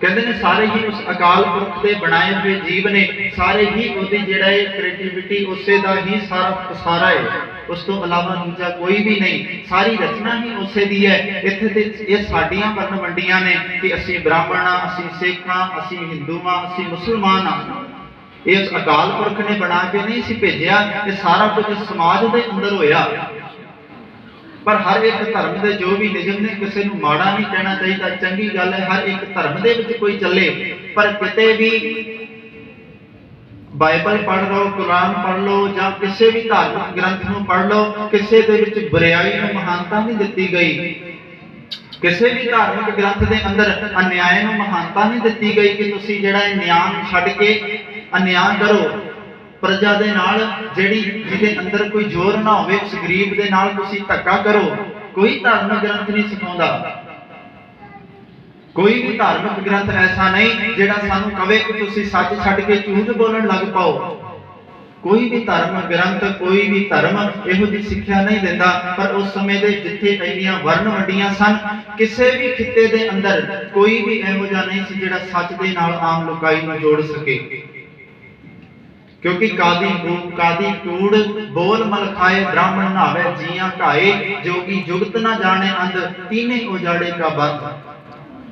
ਕਹਿੰਦੇ ਨੇ ਸਾਰੇ ਹੀ ਉਸ ਅਕਾਲ ਪੁਰਖ ਦੇ ਬਣਾਏ ਹੋਏ ਜੀਵ ਨੇ, ਸਾਰੇ ਹੀ ਉਹਦੀ ਜਿਹੜਾ ਇਹ ਕ੍ਰੀਏਟੀਵਿਟੀ ਉਸੇ ਦਾ ਹੀ ਸਾਰਾ ਪਸਾਰਾ ਹੈ, ਉਸ ਤੋਂ ਇਲਾਵਾ ਦੂਜਾ ਕੋਈ ਵੀ ਨਹੀਂ। ਸਾਰੀ ਰਚਨਾ ਹੀ ਉਸੇ ਦੀ ਹੈ। ਇੱਥੇ ਤੇ ਇਹ ਸਾਡੀਆਂ ਵਰਨ ਵੰਡੀਆਂ ਨੇ ਕਿ ਅਸੀਂ ਬ੍ਰਾਹਮਣ ਆ, ਅਸੀਂ ਸਿੱਖ ਆ, ਅਸੀਂ ਹਿੰਦੂ ਆ, ਅਸੀਂ ਮੁਸਲਮਾਨ ਆ। ਇਸ ਅਕਾਲ ਪੁਰਖ ਨੇ ਬਣਾ ਕੇ ਨਹੀਂ ਸੀ ਭੇਜਿਆ, ਇਹ ਸਾਰਾ ਕੁਝ ਸਮਾਜ ਦੇ ਅੰਦਰ ਹੋਇਆ। ਪਰ ਹਰ ਇੱਕ ਧਰਮ ਦੇ ਜੋ ਵੀ ਨਿਯਮ ਨੇ, ਕਿਸੇ ਨੂੰ ਮਾੜਾ ਨਹੀਂ ਕਹਿਣਾ ਚਾਹੀਦਾ, ਚੰਗੀ ਗੱਲ ਹੈ ਹਰ ਇੱਕ ਧਰਮ ਦੇ ਵਿੱਚ ਕੋਈ ਚੱਲੇ। ਪਰ ਕਿਤੇ ਵੀ ਬਾਈਬਲ ਪੜ੍ਹ ਲਓ, ਕੁਰਾਨ ਪੜ੍ਹ ਲਓ, ਜਾਂ ਕਿਸੇ ਵੀ ਧਾਰਮਿਕ ਗ੍ਰੰਥ ਨੂੰ ਪੜ੍ਹ ਲਓ, ਕਿਸੇ ਦੇ ਵਿੱਚ ਬੁਰਾਈ ਨੂੰ ਮਹਾਨਤਾ ਨਹੀਂ ਦਿੱਤੀ ਗਈ। ਕਿਸੇ ਵੀ ਧਾਰਮਿਕ ਗ੍ਰੰਥ ਦੇ ਅੰਦਰ ਅਨਿਆਏ ਨੂੰ ਮਹਾਨਤਾ ਨਹੀਂ ਦਿੱਤੀ ਗਈ ਕਿ ਤੁਸੀਂ ਜਿਹੜਾ ਇਹ ਨਿਆਂ ਛੱਡ ਕੇ ਅਨਿਆਂ ਕਰੋ ਪ੍ਰਜਾ ਦੇ ਨਾਲ, ਜਿਹਦੇ ਅੰਦਰ ਕੋਈ ਜ਼ੋਰ ਨਾ ਹੋਵੇ, ਉਸ ਗਰੀਬ ਦੇ ਨਾਲ ਤੁਸੀਂ ਧੱਕਾ ਕਰੋ। ਕੋਈ ਧਾਰਮਿਕ ਗ੍ਰੰਥ ਨਹੀਂ ਸਿਖਾਉਂਦਾ, ਕੋਈ ਵੀ ਧਾਰਮਿਕ ਗ੍ਰੰਥ ਐਸਾ ਨਹੀਂ ਜਿਹੜਾ ਸਾਨੂੰ ਕਵੇ ਕਿ ਤੁਸੀਂ ਸੱਚ ਛੱਡ ਕੇ ਝੂਠ ਬੋਲਣ ਲੱਗ ਪਾਓ। ਕੋਈ ਵੀ ਧਾਰਮਿਕ ਗ੍ਰੰਥ, ਕੋਈ ਵੀ ਧਰਮ ਇਹੋ ਜਿਹੀ ਸਿੱਖਿਆ ਨਹੀਂ ਦਿੰਦਾ। ਪਰ ਉਸ ਸਮੇਂ ਦੇ ਜਿੱਥੇ ਇੰਨੀਆਂ ਵਰਨ ਵੰਡੀਆਂ ਸਨ, ਕਿਸੇ ਵੀ ਖਿੱਤੇ ਦੇ ਅੰਦਰ ਕੋਈ ਵੀ ਇਹੋ ਜਿਹਾ ਨਹੀਂ ਸੀ ਜਿਹੜਾ ਸੱਚ ਦੇ ਨਾਲ ਆਮ ਲੋਕਾਈ ਨੂੰ ਜੋੜ ਸਕੇ। ਕਿਉਂਕਿ ਕਾਦੀ ਕੂੜ ਬੋਲ ਮਲ ਖਾਏ, ਬ੍ਰਾਹਮਣ ਨਾਵੇ ਜੀਆਂ ਢਾਏ, ਜੋਗੀ ਜੁਗਤ ਨਾ ਜਾਣੇ ਅੰਧ, ਤੀਨੇ ਉਜਾੜੇ ਕਾ ਬੰਦ।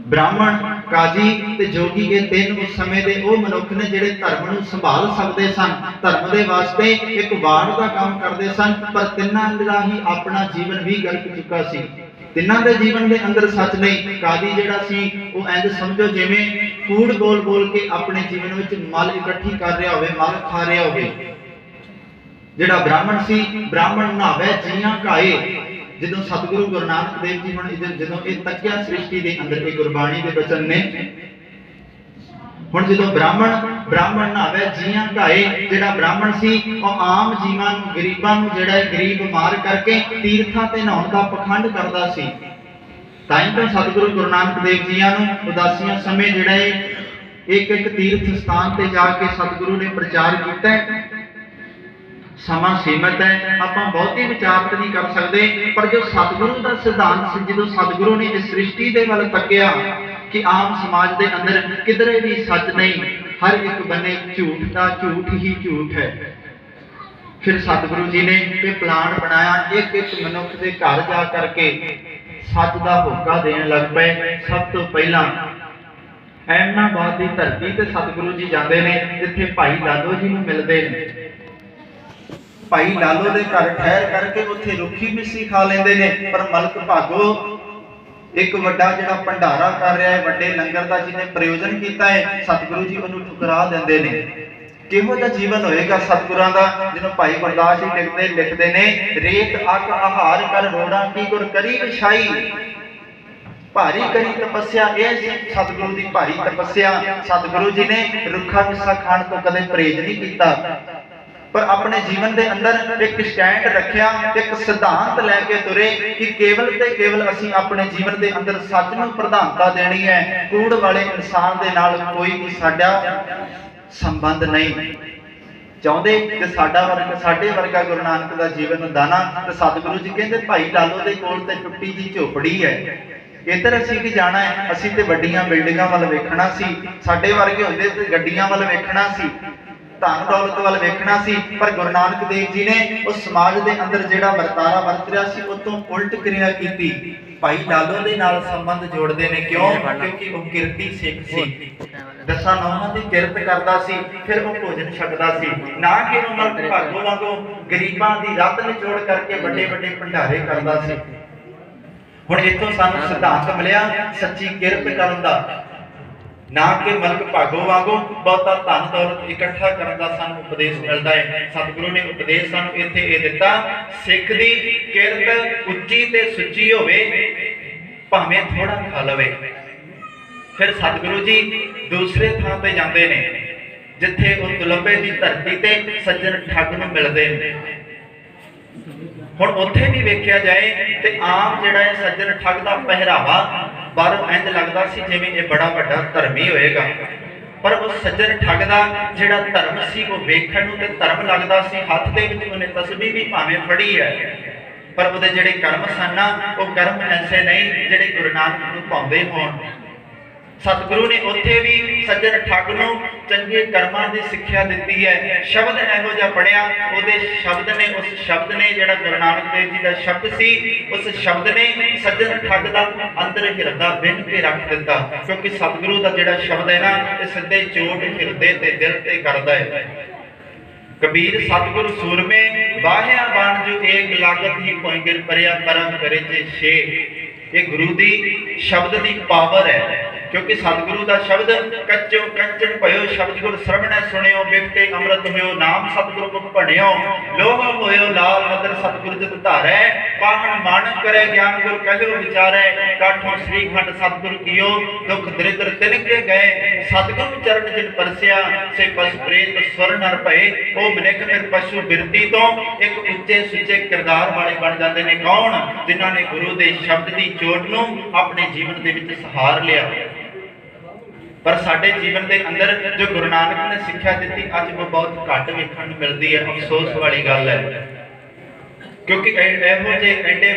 ਬ੍ਰਾਹਮਣ, ਕਾਜੀ ਤੇ ਜੋਗੀ ਇਹ ਤਿੰਨ ਉਸ ਸਮੇਂ ਦੇ ਉਹ ਮਨੁੱਖ ਨੇ ਜਿਹੜੇ ਧਰਮ ਨੂੰ ਸੰਭਾਲ ਸਕਦੇ ਸਨ, ਧਰਮ ਦੇ ਵਾਸਤੇ ਇੱਕ ਵਾਰ ਦਾ ਕੰਮ ਕਰਦੇ ਸਨ। ਪਰ ਤਿੰਨਾਂ ਦਾ ਹੀ ਆਪਣਾ ਜੀਵਨ ਵੀ ਗਲਤ ਚੁੱਕਾ ਸੀ। ਤਿੰਨਾਂ ਦੇ ਜੀਵਨ ਦੇ ਅੰਦਰ ਸੱਚ ਨਹੀਂ। ਕਾਦੀ ਜਿਹੜਾ ਸੀ ਉਹ ਇੰਜ ਸਮਝੋ ਜਿਵੇਂ ਕੂੜ ਬੋਲ ਬੋਲ ਕੇ ਆਪਣੇ ਜੀਵਨ ਵਿੱਚ ਮਲ ਇਕੱਠੀ ਕਰ ਰਿਹਾ ਹੋਵੇ, ਮਲ ਖਾ ਰਿਹਾ ਹੋਵੇ। ਜਿਹੜਾ ਬ੍ਰਾਹਮਣ ਸੀ, ਬ੍ਰਾਹਮਣ ਨਾਵੇ ਜੀਆਂ ਘਾਏ। ਜਦੋਂ ਸਤਿਗੁਰੂ ਗੁਰੂ ਨਾਨਕ ਦੇਵ ਜੀ ਹੁਣ ਜਦੋਂ ਇਹ ਤੱਕਿਆ ਸ੍ਰਿਸ਼ਟੀ ਦੇ ਅੰਦਰ, ਇਹ ਗੁਰਬਾਣੀ ਦੇ ਬਚਨ ਨੇ। ਹੁਣ ਜਦੋਂ ਬ੍ਰਾਹਮਣ ਨਾਵੇ ਜੀਆਂ ਘਾਏ, ਜਿਹੜਾ ਬ੍ਰਾਹਮਣ ਸੀ ਉਹ ਆਮ ਜੀਵਾਂ ਨੂੰ, ਗਰੀਬਾਂ ਨੂੰ, ਜਿਹੜਾ ਗਰੀਬ ਮਾਰ ਕਰਕੇ ਤੀਰਥਾਂ ਤੇ ਨਹਾਉਣ ਦਾ ਪਖੰਡ ਕਰਦਾ ਸੀ। ਤਾਂ ਹੀ ਤਾਂ ਸਤਿਗੁਰੂ ਗੁਰੂ ਨਾਨਕ ਦੇਵ ਜੀਆਂ ਨੂੰ ਉਦਾਸੀਆਂ ਸਮੇਂ ਜਿਹੜਾ ਇੱਕ ਤੀਰਥ ਸਥਾਨ ਤੇ ਜਾ ਕੇ ਸਤਿਗੁਰੂ ਨੇ ਪ੍ਰਚਾਰ ਕੀਤਾ। ਸਮਾਂ ਸੀਮਤ ਹੈ, ਆਪਾਂ ਬਹੁਤੀ ਵਿਚਾਰਤ ਨਹੀਂ ਕਰ ਸਕਦੇ। ਪਰ ਜੋ ਸਤਿਗੁਰੂ ਦਾ ਸਿਧਾਂਤ ਸੀ, ਜਦੋਂ ਸਤਿਗੁਰੂ ਨੇ ਇਸ ਸ੍ਰਿਸ਼ਟੀ ਦੇ ਵੱਲ ਤੱਕਿਆ ਕਿ ਆਮ ਸਮਾਜ ਦੇ ਅੰਦਰ ਕਿਧਰੇ ਵੀ ਸੱਚ ਨਹੀਂ, ਹਰ ਇੱਕ ਬੰਨੇ ਝੂਠ ਦਾ ਝੂਠ ਹੀ ਝੂਠ ਹੈ, ਫਿਰ ਸਤਿਗੁਰੂ ਜੀ ਨੇ ਇਹ ਪਲਾਨ ਬਣਾਇਆ। ਇੱਕ ਮਨੁੱਖ ਦੇ ਘਰ ਜਾ ਕਰਕੇ ਸੱਚ ਦਾ ਹੋਕਾ ਦੇਣ ਲੱਗ ਪਏ। ਸਭ ਤੋਂ ਪਹਿਲਾਂ ਐਮਨਾਬਾਦ ਦੀ ਧਰਤੀ ਤੇ ਸਤਿਗੁਰੂ ਜੀ ਜਾਂਦੇ ਨੇ, ਜਿੱਥੇ ਭਾਈ ਲਾਲੋ ਜੀ ਨੂੰ ਮਿਲਦੇ ਨੇ। ਭਾਈ ਲਾਲੋ ਦੇ ਘਰ ਠਹਿਰ ਕਰਕੇ ਉੱਥੇ ਰੁੱਖੀ ਮਿੱਸੀ ਖਾ ਲੈਂਦੇ ਨੇ। ਪਰ ਮਲਕ ਭਾਗੋ ਇੱਕ ਵੱਡਾ ਜਿਹੜਾ ਭੰਡਾਰਾ ਕਰ ਰਿਹਾ ਹੈ, ਵੱਡੇ ਲੰਗਰ ਦਾ ਜਿਹਨੇ ਪ੍ਰਯੋਜਨ ਕੀਤਾ ਹੈ, ਸਤਿਗੁਰੂ ਜੀ ਉਹਨੂੰ ਠੁਕਰਾ ਦਿੰਦੇ ਨੇ। ਕਿਹੋ ਜਿਹਾ ਜੀਵਨ ਹੋਏਗਾ ਸਤਿਗੁਰਾਂ ਦਾ, ਜਿਹਨੂੰ ਭਾਈ ਗੁਰਦਾਸ ਜੀ ਲਿਖਦੇ ਨੇ, ਰੇਤ ਅੱਗ ਆਹਾਰ ਕਰ ਰੋੜਾਂ ਕੀ ਗੁਰ ਕਰੀ ਵਿਛਾਈ। ਭਾਰੀ ਕਰੀ ਤਪੱਸਿਆ, ਇਹ ਸੀ ਸਤਿਗੁਰੂ ਦੀ ਭਾਰੀ ਤਪੱਸਿਆ। ਸਤਿਗੁਰੂ ਜੀ ਨੇ ਰੁੱਖਾ ਮਿੱਸਾ ਖਾਣ ਤੋਂ ਕਦੇ ਪਰਹੇਜ਼ ਨਹੀਂ ਕੀਤਾ, ਪਰ ਆਪਣੇ ਜੀਵਨ ਦੇ ਅੰਦਰ ਇੱਕ ਸਟੈਂਡ ਰੱਖਿਆ, ਇੱਕ ਸਿਧਾਂਤ ਲੈ ਕੇ ਤੁਰੇ ਕਿ ਕੇਵਲ ਤੇ ਕੇਵਲ ਅਸੀਂ ਆਪਣੇ ਜੀਵਨ ਦੇ ਅੰਦਰ ਸੱਚ ਨੂੰ ਪ੍ਰਧਾਨਤਾ ਦੇਣੀ ਹੈ। ਕੂੜ ਵਾਲੇ ਇਨਸਾਨ ਦੇ ਨਾਲ ਕੋਈ ਵੀ ਸਾਡਾ ਸੰਬੰਧ ਨਹੀਂ। ਚਾਹੁੰਦੇ ਕਿ ਸਾਡੇ ਵਰਗਾ ਗੁਰੂ ਨਾਨਕ ਦਾ ਜੀਵਨ ਹੁੰਦਾ ਨਾ, ਤੇ ਸਤਿਗੁਰੂ ਜੀ ਕਹਿੰਦੇ ਭਾਈ ਲਾਲੋ ਦੇ ਕੋਲ ਤੇ ਟੁੱਟੀ ਜੀ ਝੋਪੜੀ ਹੈ, ਇੱਧਰ ਅਸੀਂ ਕੀ ਜਾਣਾ ਹੈ, ਅਸੀਂ ਤੇ ਵੱਡੀਆਂ ਬਿਲਡਿੰਗਾਂ ਵੱਲ ਵੇਖਣਾ ਸੀ, ਸਾਡੇ ਵਰਗੇ ਹੁੰਦੇ ਤੇ ਗੱਡੀਆਂ ਵੱਲ ਵੇਖਣਾ ਸੀ, ਧਨ ਦੌਲਤ ਵੱਲ ਵੇਖਣਾ ਸੀ। ਪਰ ਗੁਰੂ ਨਾਨਕ ਦੇਵ ਜੀ ਨੇ ਉਸ ਸਮਾਜ ਦੇ ਅੰਦਰ ਜਿਹੜਾ ਵਰਤਾਰਾ ਵਰਤ ਰਿਹਾ ਸੀ, ਉਹ ਤੋਂ ਉਲਟ ਕਿਰਿਆ ਕੀਤੀ। ਭਾਈ ਲਾਲੋ ਦੇ ਨਾਲ ਸੰਬੰਧ ਜੋੜਦੇ ਨੇ। ਕਿਉਂ? ਕਿਉਂਕਿ ਉਹ ਕਿਰਤੀ ਸਿੱਖ ਸੀ, ਦਸਾਂ ਨੌਹਾਂ ਦੀ ਕਿਰਤ ਕਰਦਾ ਸੀ, ਫਿਰ ਉਹ ਭੋਜਨ ਛਕਦਾ ਸੀ, ਨਾ ਕਿ ਉਹ ਮਲਕ ਭਾਗੋ ਵਾਂਗੂ ਗਰੀਬਾਂ ਦੀ ਰੱਤ ਨਿਚੋੜ ਕਰਕੇ ਵੱਡੇ ਵੱਡੇ ਭੰਡਾਰੇ ਕਰਦਾ ਸੀ। ਹੁਣ ਇੱਥੋਂ ਸਾਨੂੰ ਸਿਧਾਂਤ ਮਿਲਿਆ ਸੱਚੀ ਕਿਰਤ ਕਰਨ ਦਾ, ਨਾ ਕਿ ਮਲਕ ਭਾਗੋ ਵਾਂਗੂ ਬਹੁਤਾ ਧਨ ਦੌਲਤ ਇਕੱਠਾ ਕਰਨ ਦਾ ਸਾਨੂੰ ਉਪਦੇਸ਼ ਮਿਲਦਾ ਹੈ। ਸਤਿਗੁਰੂ ਨੇ ਉਪਦੇਸ਼ ਸਾਨੂੰ ਇੱਥੇ ਇਹ ਦਿੱਤਾ, ਸਿੱਖ ਦੀ ਕਿਰਤ ਉੱਚੀ ਤੇ ਸੁੱਚੀ ਹੋਵੇ, ਭਾਵੇਂ ਥੋੜਾ ਖਾ ਲਵੇ। ਫਿਰ ਸਤਿਗੁਰੂ ਜੀ ਦੂਸਰੇ ਥਾਂ ਤੇ ਜਾਂਦੇ ਨੇ, ਜਿੱਥੇ ਉਹ ਤੁਲੰਬੇ ਦੀ ਧਰਤੀ ਤੇ ਸੱਜਣ ਠੱਗ ਨੂੰ ਮਿਲਦੇ ਨੇ। ਹੁਣ ਉੱਥੇ ਵੀ ਵੇਖਿਆ ਜਾਏ ਤੇ ਆਮ ਜਿਹੜਾ ਹੈ ਸੱਜਣ ਠੱਗ ਦਾ ਪਹਿਰਾਵਾ ਬਾਹਰੋਂ ਇੰਝ ਲੱਗਦਾ ਸੀ ਜਿਵੇਂ ਇਹ ਬੜਾ ਵੱਡਾ ਧਰਮੀ ਹੋਏਗਾ, ਪਰ ਉਹ ਸੱਜਣ ਠੱਗ ਦਾ ਜਿਹੜਾ ਧਰਮ ਸੀ ਉਹ ਵੇਖਣ ਨੂੰ ਤੇ ਧਰਮ ਲੱਗਦਾ ਸੀ। ਹੱਥ ਦੇ ਵਿੱਚ ਉਹਨੇ ਤਸਬੀਹ ਵੀ ਭਾਵੇਂ ਫੜੀ ਹੈ, ਪਰ ਉਹਦੇ ਜਿਹੜੇ ਕਰਮ ਸਨ ਨਾ, ਉਹ ਕਰਮ ਐਸੇ ਨਹੀਂ ਜਿਹੜੇ ਗੁਰੂ ਨਾਨਕ ਨੂੰ ਭਾਉਂਦੇ ਹੋਣ। ਸਤਿਗੁਰੂ ਨੇ ਉੱਥੇ ਵੀ ਸੱਜਣ ਠੱਗ ਨੂੰ ਚੰਗੇ ਕਰਮਾਂ ਦੀ ਸਿੱਖਿਆ ਦਿੱਤੀ ਹੈ। ਸ਼ਬਦ ਇਹੋ ਜਿਹਾ ਪੜਿਆ, ਉਹਦੇ ਸ਼ਬਦ ਨੇ, ਉਸ ਸ਼ਬਦ ਨੇ ਜਿਹੜਾ ਗੁਰੂ ਨਾਨਕ ਦੇਵ ਜੀ ਦਾ ਸ਼ਬਦ ਸੀ, ਉਸ ਸ਼ਬਦ ਨੇ ਸੱਜਣ ਠੱਗ ਦਾ ਅੰਦਰ ਹਿਰਦਾ ਵਿੰਨ ਕੇ ਰੱਖ ਦਿੱਤਾ। ਕਿਉਂਕਿ ਸਤਿਗੁਰੂ ਦਾ ਜਿਹੜਾ ਸ਼ਬਦ ਹੈ ਨਾ, ਇਹ ਸਿੱਧੇ ਚੋਟ ਹਿਰਦੇ ਤੇ ਦਿਲ ਤੇ ਕਰਦਾ ਹੈ। ਕਬੀਰ ਸਤਿਗੁਰ ਸੂਰਮੇ ਬਾਹਿਆ ਬਾਣ ਜੋ ਏਕ ਲਾਗਤ ਹੀ ਕੋਈ ਗਿਰ ਪਰਿਆ ਕਰਮ ਕਰੇ ਜੇ ਛੇ। ਇਹ ਗੁਰੂ ਦੀ ਸ਼ਬਦ ਦੀ ਪਾਵਰ ਹੈ। क्योंकि सतगुरु का शब्द कच्चो कंचन भयो शब्द गुर श्रवण सुनियो बिकते अमृत होयो नाम सतगुरु मुख भणियो लोह होयो लाल नदर सतगुरु जत धारै पाहन मानक करे ज्ञान गुर कहो विचारै काठों श्रीखंड सतगुरु कियो दुख दरिद्र तिनके गए सतगुरु चरण जिन परसिया से पशु प्रेत स्वर नर भए ओ मनिख फिर पशु बिरती तो एक उच्चे सुच्चे किरदार वाले बन जाते ने कौन जिन्हां ने गुरु दे शब्द दी चोट नूं अपने जीवन दे विच सहार लिया। पर साडे जीवन के अंदर जो गुरु नानक ने सिक्ख्या दी अज वो बहुत घट वेखण नूं मिलदी है। अफसोस वाली गल है क्योंकि इहो जे एडे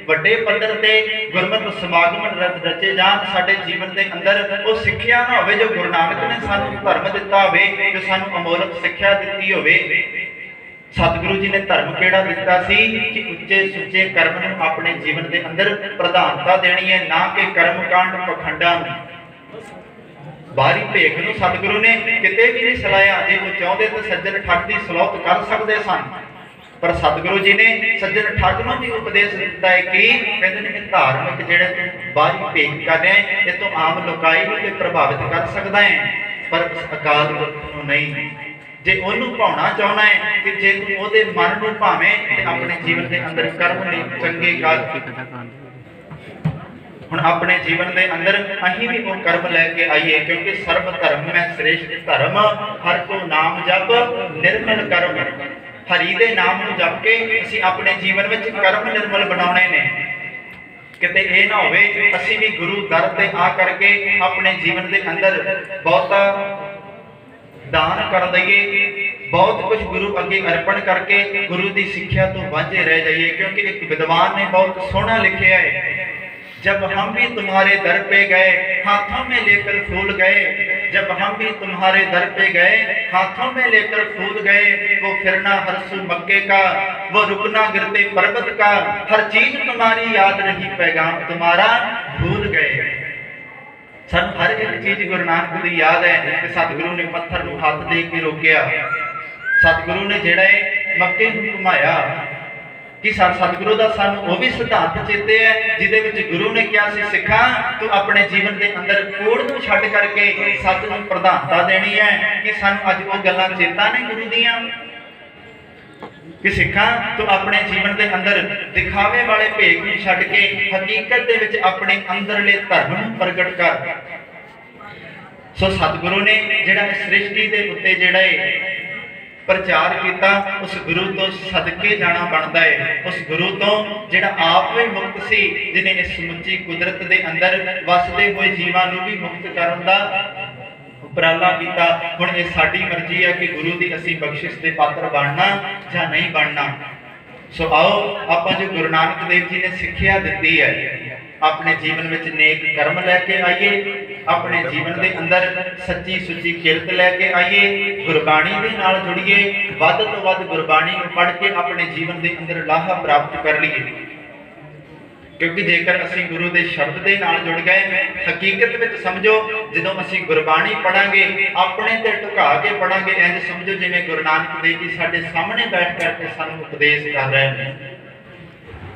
वड्डे पद्धर ते गुरमत समागम रचे जाण साडे जीवन के अंदर वो सिक्ख्या ना होवे जो गुरु नानक ने सानूं धर्म दिता होवे जो सानूं अमोलक सिक्ख्या दित्ती होवे। सतगुरु जी ने धर्म केड़ा दिता सी कि उच्चे सुच्चे कर्म नूं अपने जीवन के अंदर प्रधानता देनी है ना कि कर्मकांड पखंडां नूं। बाहरी भेख नूं सतगुरु ने किते भी नहीं सलाया जे वो चाहते तो सज्जन ठग की सलौत कर सकते सन पर सतगुरु जी ने सज्जन ठग नूं भी उपदेश दिता है कि कहते हैं कि धार्मिक जिहड़े तूं बाहरी भेख कर रहे हैं ये तो आम लोकाई नूं ते प्रभावित कर सकदा है पर उस अकाल पुरख नूं नहीं। जे ओनू भावना चाहना है कि जे तू ओदे मन नूं भावें ते अपने जीवन के अंदर कर्म नहीं चंगे काज हुण अपने जीवन के अंदर अहीं भी वो कर्म लैके आइए क्योंकि सर्व धर्म में श्रेष्ठ धर्म हर को नाम जप निर्मल कर्म। हरि दे नाम नूं जप के असीं अपने जीवन में कर्म निर्मल बनाउणे ने किते ये ना होवे असीं भी गुरु दर ते आ करके अपने जीवन के अंदर बहुता दान कर दईए बहुत कुछ गुरु अगे अर्पण करके गुरु की सिक्ख्या तो वांझे रह जाइए। क्योंकि एक विद्वान ने बहुत सोहना लिखिया है जब हम भी तुम्हारे दर पे गए हाथों में लेकर फूल गए जब हम भी तुम्हारे दर पे गए हाथों में लेकर फूल गए वो फिरना हरसू मक्के का वो रुकना गिरते पर्वत का हर चीज तुम्हारी याद रही पैगाम तुम्हारा भूल गए। सन हर एक चीज गुरु नानक की याद है कि सतगुरु ने पत्थर नूं हाथ दे के रोकिया सतगुरु ने जिहड़ा मक्के नूं घुमाया कि सतगुरु का सानू वो भी सिद्धांत चेते है जिहदे विच गुरु ने कहा सी सिखा तू अपने जीवन के अंदर कोड़ नूं छड्ड करके सच नूं प्रधानता देनी है कि सानू अज वो गल्लां चेता ने गुरु दीयां कि सिखा तो अपने जीवन के अंदर दिखावे वाले भेख नूं छड्ड के हकीकत दे विच अपने अंदरले धर्म नूं प्रगट कर। सो सतगुरु ने जिहड़ा सृष्टि दे उत्ते जिहड़ा प्रचार किया उस गुरु तो सदके जाना बनता है उस गुरु तो जिहड़ा आप भी मुक्त सी जिन्हें इस समुची कुदरत के अंदर वसदे हुए जीवां नूं भी मुक्त करन दा उपराला किया। हुण ये साडी मर्जी है कि गुरु की असीं बख्शिश के पात्र बनना या नहीं बनना। सो आओ आप जो गुरु नानक देव जी ने सिक्ख्या दी है अपने जीवन में नेक कर्म लैके आइए अपने जीवन के अंदर सच्ची सुची किरत लैके आइए गुरबाणी के नाल जुड़िए वध तो वध गुरबाणी को पढ़ के अपने जीवन के अंदर लाहा प्राप्त कर लीए। क्योंकि जेकर असीं गुरु के शब्द के नाल जुड़ गए हकीकत में समझो जो असीं गुरबाणी पढ़ांगे अपने ते ढुका के पढ़ांगे इंज समझो जिवें गुरु नानक देव जी साडे सामने बैठ करके सानूं उपदेश कर रहे हैं।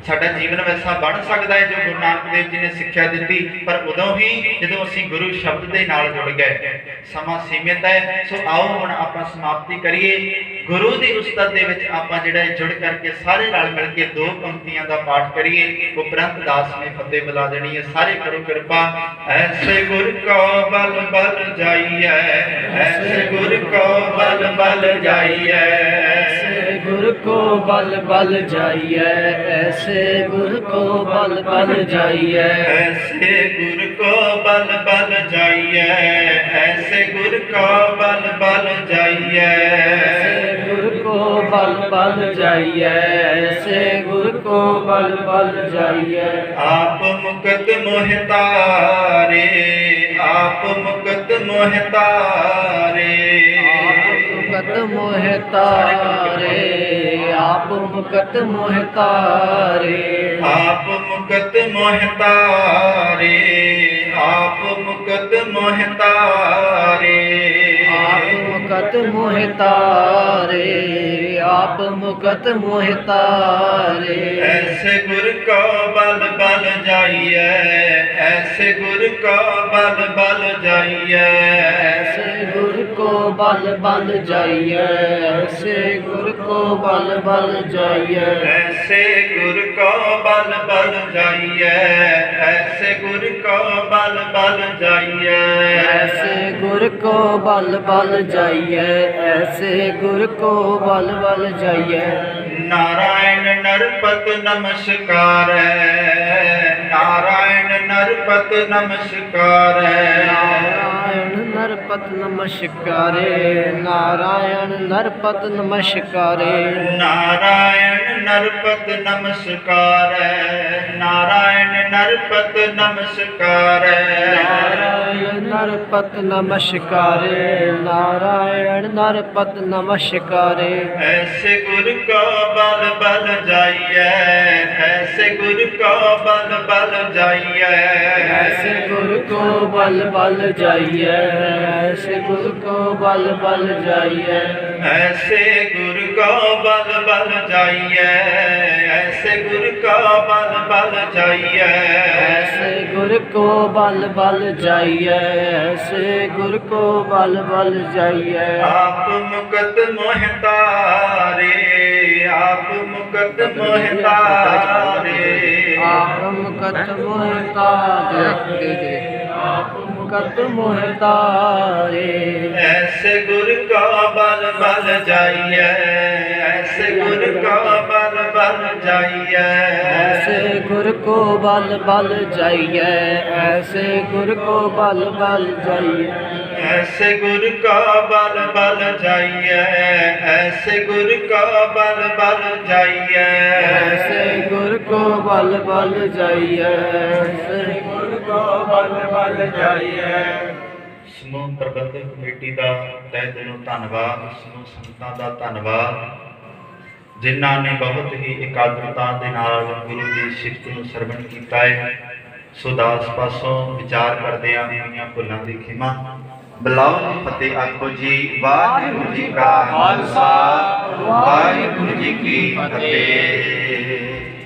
साडा जीवन वैसा बन सकता है जो गुरु नानक देव जी ने सिक्ख्या दी पर उदों ही जो असीं गुरु शब्द के नाल जुड़ गए। समा सीमित है सो आओ हुण आपां समाप्ति करिए गुरु की उस्ताद दे विच आपां जिहड़ा जुड़ करके सारे रल मिल के दो पंक्तियां का पाठ करिए उपरंत दास ने फतेह बुला देनी है। सारे करो कृपा ऐसे गुर को बल बल जाइए ऐसे गुर को बल बल जाइए ऐसे गुर को बल बल जाइए ऐसे गुर को बल बल जाइए ऐसे गुर को बल बल जाइए ऐसे गुर को बल बल जाइए ऐसे गुर को बल बल जाइए ऐसे गुर को बल बल जाइए। आप मुकत मोहतारे आप मुकत मोहतारे मुकत मोहतारे आप मुकत मोहतारे आप मुकत मोहतारे आप मुकत मोहतारे आप मुकत मुकत मोहि तारे, आप मुकत मोहि तारे। ऐसे गुर को बल बल जाइए, ऐसे गुर को बल बल जाइए, ऐसे गुर को बल बल जाइए, ऐसे गुर को बल बल जाइए, ऐसे गुर को बल बल जाइए, ऐसे गुर को बल बल जाइए, ऐसे गुर को बल बल जाइए, ऐसे गुर को बल बल जाइए। नारायण नरपत नमस्कार है, नारायण नरपत नमस्कार है, नारायण नरपत नमस्कारे, नारायण नरपत नमस्कारे, नारायण नरपत नमस्कार है, नारायण नरपत नमस्कार है, नारायण नरपत नमस्कारे, नारायण नरपत नमस्कारे। ऐसे गुर को बल बल जाइए, ऐसे गुर को बल बल जाइए, ऐसे गुर को बल बल जाइए, ऐसे गुर को बल बल जाइए, ऐसे गुर को बल बल जाइए, ऐसे गुर को बल बल जाइए, ऐसे गुर को बल बल जाइए, ऐसे गुर को बल बल जाइए। आप मुकत मोहि तारे, आप मुकत मोहि तारे, आप मुकत मोहि तारे, आप मुकत मोहि तारे। ऐसे गुर को बल बल जाइए, ऐसे गुर को बल बल जाइए, ऐसे गुर को बल बल जाइए, ऐसे गुर को बल बल जाइए, ऐसे गुर को बल बल जाइए, ऐसे गुर को बल बल जाइए, ऐसे गुर को बल बल जाइए, ऐसे गुर को बल बल जाइए। ਸਮੂਹ ਪ੍ਰਬੰਧਕ ਕਮੇਟੀ ਦਾ ਤਹਿ ਦਿਲੋਂ ਧੰਨਵਾਦ, ਸਮੂਹ ਸੰਗਤਾਂ ਦਾ ਧੰਨਵਾਦ ਜਿਨ੍ਹਾਂ ਨੇ ਬਹੁਤ ਹੀ ਇਕਾਗਰਤਾ ਦੇ ਨਾਲ ਗੁਰੂ ਦੀ ਸਿਫਤ ਨੂੰ ਸਰਵਣ ਕੀਤਾ ਹੈ। ਸੋ ਦਾਸ ਪਾਸੋਂ ਵਿਚਾਰ ਕਰਦਿਆਂ ਹੋਈਆਂ ਭੁੱਲਾਂ ਦੀ ਖਿਮਾ ਬੁਲਾਓ ਜੀ, ਫਤਿਹ ਆਖੋ ਜੀ। ਵਾਹਿਗੁਰੂ ਜੀ ਕਾ ਖਾਲਸਾ, ਵਾਹਿਗੁਰੂ ਜੀ ਕੀ ਫਤਿਹ।